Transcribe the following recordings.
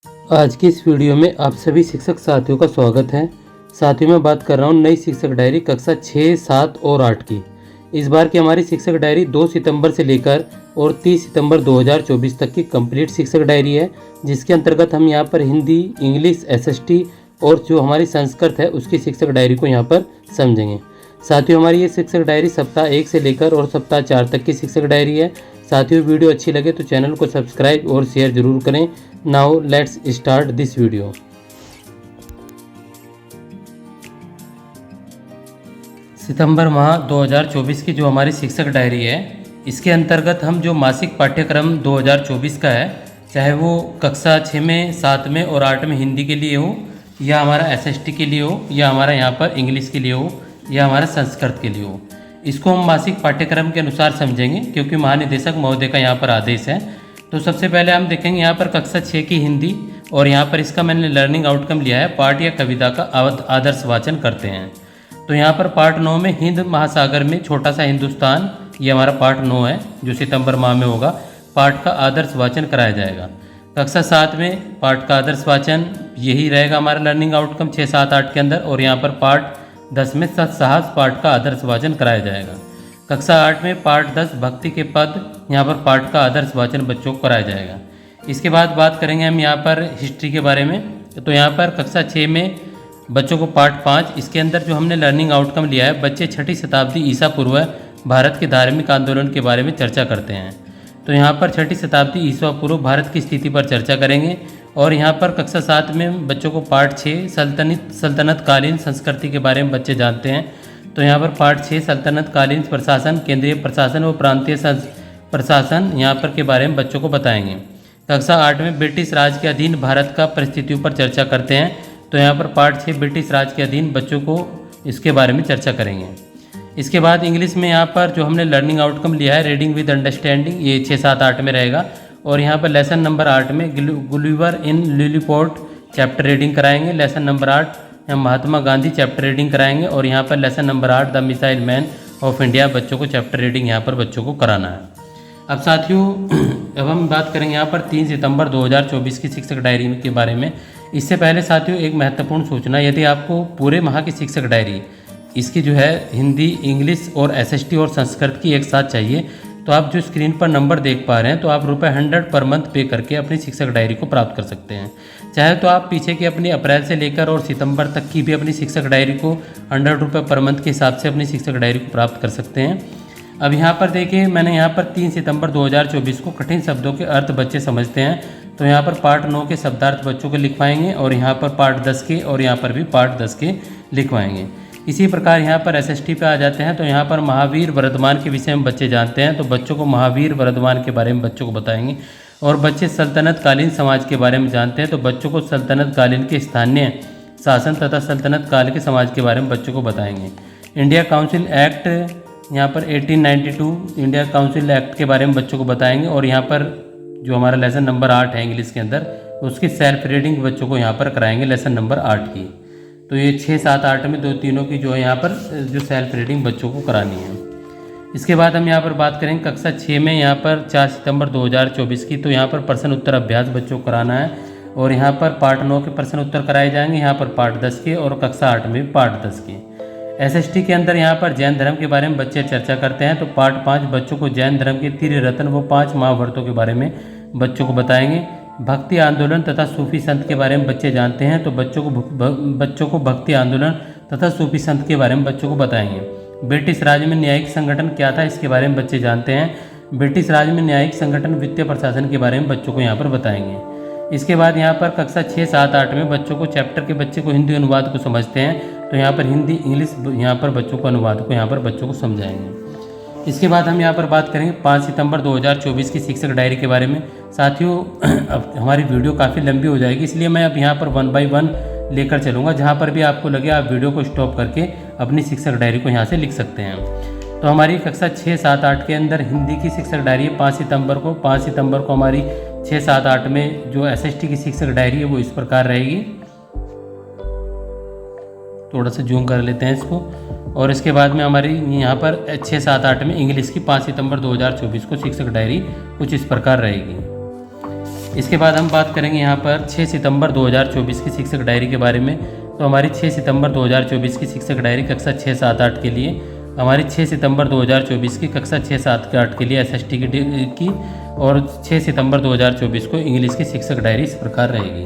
आज की इस वीडियो में आप सभी शिक्षक साथियों का स्वागत है। साथियों मैं बात कर रहा हूँ नई शिक्षक डायरी कक्षा 6, 7 और 8 की। इस बार की हमारी शिक्षक डायरी 2 सितंबर से लेकर और 30 सितंबर 2024 तक की कंप्लीट शिक्षक डायरी है, जिसके अंतर्गत हम यहाँ पर हिंदी, इंग्लिश, एसएसटी और जो हमारी संस्कृत है उसकी शिक्षक डायरी को यहाँ पर समझेंगे। साथियों हमारी ये शिक्षक डायरी सप्ताह 1 से लेकर और सप्ताह 4 तक की शिक्षक डायरी है। साथियों वीडियो अच्छी लगे तो चैनल को सब्सक्राइब और शेयर जरूर करें। Now let's start this video. सितंबर माह 2024 की जो हमारी शिक्षक डायरी है, इसके अंतर्गत हम जो मासिक पाठ्यक्रम 2024 का है, चाहे वो कक्षा 6 में, 7 में और 8 में हिंदी के लिए हो, या हमारा एसएसटी के लिए हो, या हमारा यहाँ पर इंग्लिश के लिए हो, या हमारा संस्कृत के लिए हो, इसको हम मासिक पाठ्यक्रम के अनुसार समझेंगे, क्योंकि महानिदेशक महोदय का यहाँ पर आदेश है। तो सबसे पहले हम देखेंगे यहाँ पर कक्षा 6 की हिंदी, और यहाँ पर इसका मैंने लर्निंग आउटकम लिया है, पाठ या कविता का आदर्श वाचन करते हैं। तो यहाँ पर पार्ट 9 में हिंद महासागर में छोटा सा हिंदुस्तान, ये हमारा पार्ट 9 है जो सितंबर माह में होगा। पाठ का आदर्श वाचन कराया जाएगा। कक्षा 7 में पाठ का आदर्श वाचन यही रहेगा हमारा लर्निंग आउटकम 6, 7, 8 के अंदर, और यहाँ पर पाठ 10 में साहस पाठ का आदर्श वाचन कराया जाएगा। कक्षा 8 में पाठ 10 भक्ति के पद, यहाँ पर पाठ का आदर्श वाचन बच्चों को कराया जाएगा। इसके बाद बात करेंगे हम यहाँ पर हिस्ट्री के बारे में। तो यहाँ पर कक्षा 6 में बच्चों को पाठ 5, इसके अंदर जो हमने लर्निंग आउटकम लिया है, बच्चे 6ठी शताब्दी ईसा पूर्व भारत के धार्मिक आंदोलन के बारे में चर्चा करते हैं। तो यहाँ पर 6ठी शताब्दी ईसा पूर्व भारत की स्थिति पर चर्चा करेंगे। और यहाँ पर कक्षा 7 में बच्चों को पाठ 6 सल्तनतकालीन संस्कृति के बारे में बच्चे जानते हैं। तो यहाँ पर पाठ 6 सल्तनतकालीन प्रशासन, केंद्रीय प्रशासन व प्रांतीय प्रशासन यहाँ पर के बारे में बच्चों को बताएंगे। कक्षा 8 में ब्रिटिश राज के अधीन भारत का परिस्थितियों पर चर्चा करते हैं। तो यहाँ पर पाठ 6 ब्रिटिश राज के अधीन बच्चों को इसके बारे में चर्चा करेंगे। इसके बाद इंग्लिश में यहाँ पर जो हमने लर्निंग आउटकम लिया है, रीडिंग विद अंडरस्टैंडिंग, ये 6, 7, 8 में रहेगा। और यहाँ पर लेसन नंबर 8 में गुलिवर इन लिलीपोर्ट चैप्टर रीडिंग कराएंगे। Lesson number 8 Mahatma Gandhi chapter reading कराएंगे। और यहाँ पर lesson number 8 the missile man of India बच्चों को चैप्टर रीडिंग यहाँ पर बच्चों को कराना है। अब साथियों अब हम बात करेंगे यहाँ पर 3 सितंबर 2024 की शिक्षक डायरी के बारे में। इससे पहले साथियों एक महत्वपूर्ण सूचना, यदि आपको पूरे माह की शिक्षक डायरी इसकी जो है हिंदी, इंग्लिश और एसएसटी और संस्कृत की एक साथ चाहिए, तो आप जो स्क्रीन पर नंबर देख पा रहे हैं, तो आप ₹100 पर मंथ पे करके अपनी शिक्षक डायरी को प्राप्त कर सकते हैं। चाहे तो आप पीछे की अपनी अप्रैल से लेकर और सितंबर तक की भी अपनी शिक्षक डायरी को ₹100 पर मंथ के हिसाब से अपनी शिक्षक डायरी को प्राप्त कर सकते हैं। अब यहाँ पर देखिए, मैंने यहाँ पर 3 सितंबर 2024 को कठिन शब्दों के अर्थ बच्चे समझते हैं, तो यहाँ पर पार्ट 9 के शब्दार्थ बच्चों को लिखवाएंगे, और यहाँ पर पार्ट 10 के, और यहाँ पर भी पार्ट 10 के लिखवाएंगे। इसी प्रकार यहाँ पर एसएसटी पे आ जाते हैं। तो यहाँ पर महावीर वर्धमान के विषय में बच्चे जानते हैं, तो बच्चों को महावीर वर्धमान के बारे में बच्चों को बताएंगे। और बच्चे सल्तनतकालीन समाज के बारे में जानते हैं, तो बच्चों को सल्तनतकालीन के स्थानीय शासन तथा सल्तनत काल के समाज के बारे में बच्चों को बताएंगे। इंडिया काउंसिल एक्ट यहाँ पर 1892 इंडिया काउंसिल एक्ट के बारे में बच्चों को बताएंगे। और यहाँ पर जो हमारा लेसन नंबर 8 है इंग्लिश के अंदर, उसकी सेल्फ रीडिंग बच्चों को यहाँ पर कराएंगे लेसन नंबर 8 की। तो ये 6, 7, 8 में दो तीनों की जो है यहाँ पर जो सेल्फ रीडिंग बच्चों को करानी है। इसके बाद हम यहाँ पर बात करेंगे कक्षा 6 में यहाँ पर 4 सितंबर 2024 की। तो यहाँ पर प्रश्न उत्तर अभ्यास बच्चों को कराना है, और यहाँ पर पार्ट 9 के प्रश्न उत्तर कराए जाएंगे, यहाँ पर पार्ट 10 के, और कक्षा 8 में पार्ट 10 के। एसएसटी के अंदर यहाँ पर जैन धर्म के बारे में बच्चे चर्चा करते हैं, तो पार्ट 5 बच्चों को जैन धर्म के तीर्थ रत्न व 5 महाव्रतों के बारे में बच्चों को बताएंगे। भक्ति आंदोलन तथा सूफी संत के बारे में बच्चे जानते हैं, तो बच्चों को भक्ति आंदोलन तथा सूफी संत के बारे में बच्चों को बताएंगे। ब्रिटिश राज में न्यायिक संगठन क्या था, इसके बारे में बच्चे जानते हैं। ब्रिटिश राज में न्यायिक संगठन वित्तीय प्रशासन के बारे में बच्चों को यहाँ पर बताएंगे। इसके बाद यहाँ पर कक्षा 6, 7, 8 में बच्चों को चैप्टर के बच्चे को हिंदी अनुवाद को समझते हैं, तो यहाँ पर हिंदी, इंग्लिश यहाँ पर बच्चों को अनुवाद को यहाँ पर बच्चों को समझाएंगे। इसके बाद हम यहाँ पर बात करेंगे 5 सितंबर 2024 की शिक्षक डायरी के बारे में। साथियों अब हमारी वीडियो काफ़ी लंबी हो जाएगी, इसलिए मैं अब यहाँ पर 1 बाय 1 लेकर चलूँगा। जहाँ पर भी आपको लगे आप वीडियो को स्टॉप करके अपनी शिक्षक डायरी को यहाँ से लिख सकते हैं। तो हमारी कक्षा 6, 7, 8 के अंदर हिंदी की शिक्षक डायरी है 5 सितंबर को। 5 सितंबर को हमारी 6, 7, 8 में जो एसएसटी की शिक्षक डायरी है वो इस प्रकार रहेगी। थोड़ा सा जूम कर लेते हैं इसको। और इसके बाद में हमारी यहाँ पर 6, 7, 8 में इंग्लिश की 5 सितंबर 2024 को शिक्षक डायरी कुछ इस प्रकार रहेगी। इसके बाद हम बात करेंगे यहाँ पर 6 सितंबर 2024 की शिक्षक डायरी के बारे में। तो हमारी 6 सितंबर 2024 की शिक्षक डायरी कक्षा 6, 7, 8 के लिए, हमारी 6 सितंबर 2024 की कक्षा 6, 7, 8 के लिए SST की और 6 सितंबर 2024 को इंग्लिश की शिक्षक डायरी इस प्रकार रहेगी।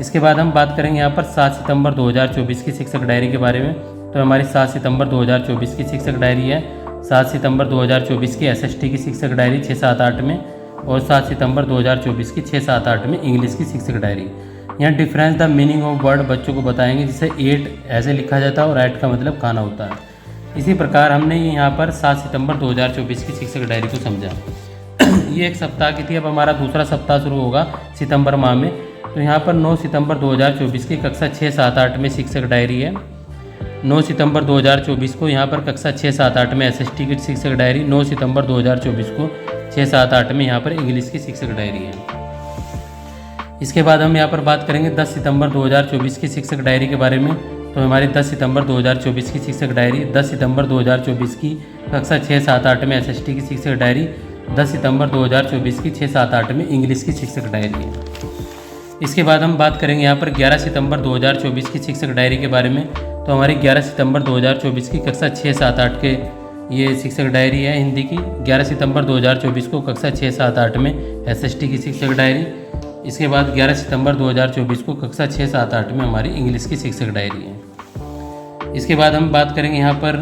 इसके बाद हम बात करेंगे यहाँ पर 7 सितंबर 2024 की शिक्षक डायरी के बारे में। तो हमारी 7 सितंबर 2024 की शिक्षक डायरी है। 7 सितंबर 2024 की SST की शिक्षक डायरी 6, 7, 8 में और 7 सितंबर 2024 की 6, 7, 8 में इंग्लिश की शिक्षक डायरी। यहाँ difference the meaning of word बच्चों को बताएंगे, जिसे एट ऐसे लिखा जाता है और ऐट का मतलब खाना होता है। इसी प्रकार हमने यहाँ पर 7 सितंबर 2024 की शिक्षक डायरी को समझा। ये एक सप्ताह की थी। अब हमारा दूसरा सप्ताह शुरू होगा सितंबर माह में। तो यहाँ पर 9 सितंबर 2024 की कक्षा 6, 7, 8 में शिक्षक डायरी है। 9 सितंबर 2024 को यहाँ पर कक्षा 6, 7, 8 में SST की शिक्षक डायरी। 9 सितंबर 2024 को 6, 7, 8 में यहाँ पर इंग्लिश की शिक्षक डायरी है। इसके बाद हम यहाँ पर बात करेंगे 10 सितंबर 2024 की शिक्षक डायरी के बारे में। तो हमारी 10 सितंबर 2024 की शिक्षक डायरी, 10 सितंबर 2024 की कक्षा 6, 7, 8 में SST की शिक्षक डायरी, 10 सितंबर 2024 की 6, 7, 8 में इंग्लिश की शिक्षक डायरी है। इसके बाद हम बात करेंगे यहाँ पर 11 सितंबर 2024 की शिक्षक डायरी के बारे में। तो हमारी 11 सितंबर 2024 की कक्षा 6, 7, 8 के ये शिक्षक डायरी है हिंदी की। 11 सितंबर 2024 को कक्षा 6, 7, 8 में SST की शिक्षक डायरी। इसके बाद 11 सितंबर 2024 को कक्षा 6, 7, 8 में हमारी इंग्लिश की शिक्षक डायरी है। इसके बाद हम बात करेंगे यहाँ पर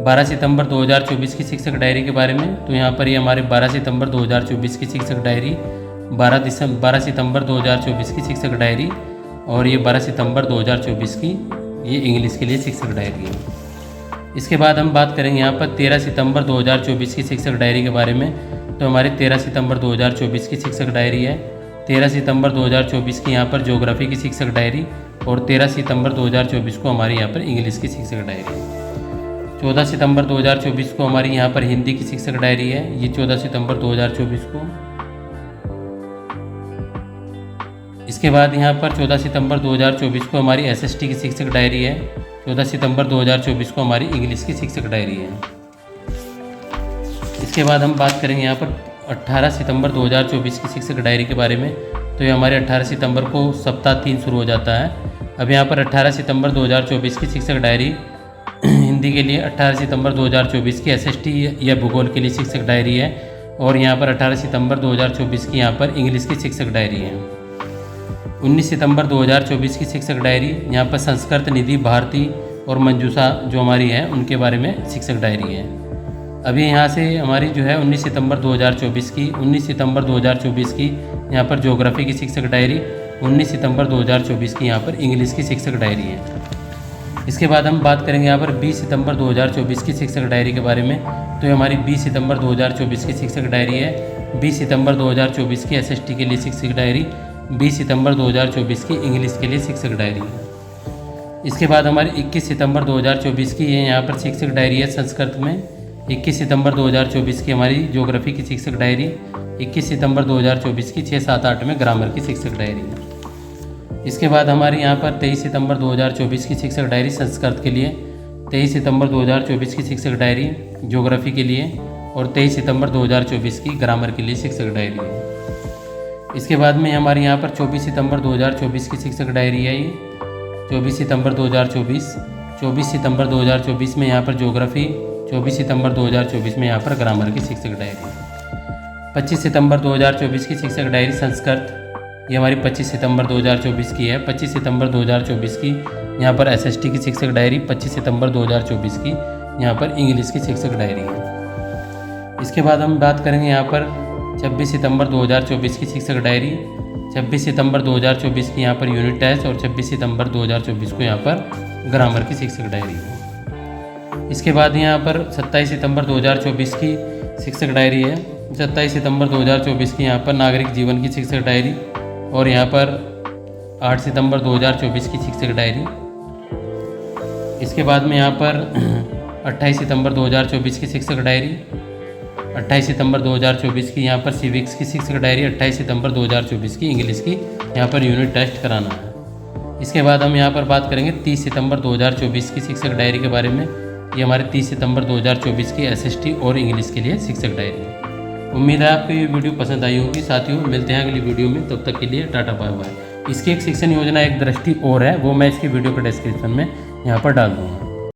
12 सितंबर 2024 की शिक्षक डायरी के बारे में। तो यहाँ पर ये हमारे 12 सितंबर 2024 की शिक्षक डायरी, 12 सितंबर 2024 की शिक्षक डायरी और ये 12 सितंबर 2024 की ये इंग्लिश के लिए शिक्षक डायरी है। इसके बाद हम बात करेंगे यहाँ पर 13 सितंबर 2024 की शिक्षक डायरी के बारे में। तो हमारे 13 सितंबर 2024 की शिक्षक डायरी है। 13 सितंबर 2024 की यहाँ पर ज्योग्राफी की शिक्षक डायरी और 13 सितंबर 2024 को हमारी यहाँ पर इंग्लिश की शिक्षक डायरी है। 14 सितंबर 2024 को हमारी यहाँ पर हिंदी की शिक्षक डायरी है। ये 14 सितंबर 2024 को। इसके बाद यहाँ पर 14 सितंबर 2024 को हमारी SST की शिक्षक डायरी है। 14 सितंबर 2024 को हमारी इंग्लिश की शिक्षक डायरी है। इसके बाद हम बात करेंगे यहाँ पर 18 सितंबर 2024 की शिक्षक डायरी के बारे में। तो ये हमारे 18 सितंबर को सप्ताह 3 शुरू हो जाता है। अब यहाँ पर 18 सितंबर 2024 की शिक्षक डायरी हिंदी के लिए, 18 सितंबर 2024 की SST या भूगोल के लिए शिक्षक डायरी है और यहाँ पर 18 सितंबर 2024 की यहाँ पर इंग्लिश की शिक्षक डायरी है। 19 सितंबर 2024 की शिक्षक डायरी, यहाँ पर संस्कृत निधि भारती और मंजूषा जो हमारी है उनके बारे में शिक्षक डायरी है। अभी यहाँ से हमारी जो है 19 सितंबर 2024 की, 19 सितंबर 2024 की यहाँ पर ज्योग्राफी की शिक्षक डायरी, 19 सितंबर 2024 की यहाँ पर इंग्लिश की शिक्षक डायरी है। इसके बाद हम बात करेंगे यहाँ पर 20 सितंबर 2024 की शिक्षक डायरी के बारे में। तो ये हमारी 20 सितंबर 2024 की शिक्षक डायरी है। 20 सितंबर 2024 की SST के लिए शिक्षक डायरी, 20 सितंबर 2024 की इंग्लिश के लिए शिक्षक डायरी है। इसके बाद हमारी 21 सितंबर 2024 की ये यहाँ पर शिक्षक डायरी है संस्कृत में। 21 सितंबर 2024 की हमारी ज्योग्राफी की शिक्षक डायरी, 21 सितंबर 2024 की 6, 7, 8 में ग्रामर की शिक्षक डायरी है। इसके बाद हमारी यहाँ पर 23 सितंबर 2024 की शिक्षक डायरी संस्कृत के लिए, 23 सितंबर 2024 की शिक्षक डायरी ज्योग्राफी के लिए और 23 सितंबर 2024 की ग्रामर के लिए शिक्षक डायरी है। इसके बाद में हमारे यहाँ पर 24 सितंबर 2024 की शिक्षक डायरी है। ये 24 सितंबर 2024, 24 सितंबर 2024 में यहाँ पर ज्योग्राफी, 24 सितंबर 2024 में यहाँ पर ग्रामर की शिक्षक डायरी। 25 सितंबर 2024 की शिक्षक डायरी संस्कृत, ये हमारी 25 सितंबर 2024 की है। 25 सितंबर 2024 की यहाँ पर SST की शिक्षक डायरी, 25 सितंबर 2024 की यहाँ पर इंग्लिश की शिक्षक डायरी है। इसके बाद हम बात करेंगे यहाँ पर 26 सितंबर 2024 की शिक्षक डायरी, 26 सितंबर 2024 की यहाँ पर यूनिट टेस्ट और 26 सितंबर 2024 को यहाँ पर ग्रामर की शिक्षक डायरी है। इसके बाद यहाँ पर 27 सितंबर 2024 की शिक्षक डायरी है। 27 सितंबर 2024 की यहाँ पर नागरिक जीवन की शिक्षक डायरी और यहाँ पर 8 सितंबर 2024 की शिक्षक डायरी। इसके बाद में यहाँ पर 28 सितंबर 2024 की शिक्षक डायरी, 28 सितंबर 2024 की यहाँ पर सिविक्स की शिक्षक डायरी, 28 सितंबर 2024 की इंग्लिश की यहाँ पर यूनिट टेस्ट कराना है। इसके बाद हम यहाँ पर बात करेंगे 30 सितंबर 2024 की शिक्षक डायरी के बारे में। ये हमारे 30 सितंबर 2024 की SST और इंग्लिश के लिए शिक्षक डायरी है। उम्मीद है आपको ये वीडियो पसंद आई होगी। साथियों मिलते हैं अगली वीडियो में, तब तक के लिए टाटा बाय बाय। इसकी एक शिक्षण योजना एक दृष्टि और है, वो मैं इसकी वीडियो के डिस्क्रिप्शन में यहाँ पर डाल दूँगा।